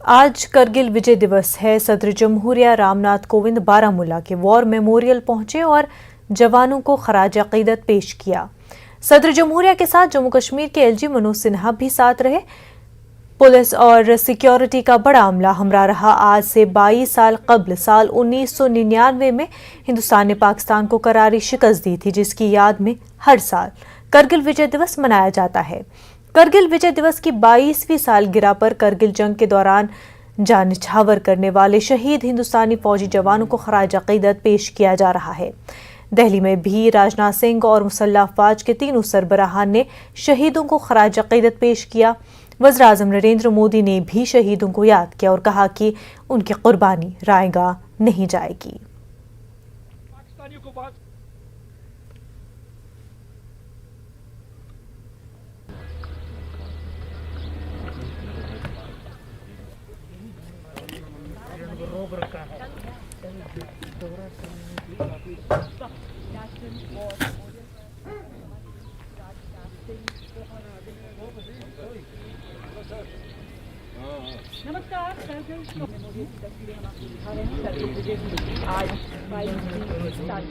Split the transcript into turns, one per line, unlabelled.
आज करगिल विजय दिवस है। सदर जमहूरिया रामनाथ कोविंद बारामूला के वॉर मेमोरियल पहुंचे और जवानों को खराज अकीदत पेश किया। सदर जमहूरिया के साथ जम्मू कश्मीर के एलजी मनोज सिन्हा भी साथ रहे। पुलिस और सिक्योरिटी का बड़ा अमला हमरा रहा। आज से 22 साल कबल साल 1999 में हिंदुस्तान ने पाकिस्तान को करारी शिकस्त दी थी, जिसकी याद में हर साल करगिल विजय दिवस मनाया जाता है। करगिल विजय दिवस की 22वीं सालगिरह पर करगिल जंग के दौरान जान न्यौछावर करने वाले शहीद हिंदुस्तानी फौजी जवानों को खराज अकीदत पेश किया जा रहा है। दिल्ली में भी राजनाथ सिंह और मुसल्लह अफवाज के तीनों सरबराहान ने शहीदों को खराज अकीदत पेश किया। वज़ीर-ए-आज़म नरेंद्र मोदी ने भी शहीदों को याद किया और कहा कि उनकी कुर्बानी रायगा नहीं जाएगी।
नमस्कार। मेमोरियल की तस्वीरें हम आपको दिखा रहे हैं। आज 22 साल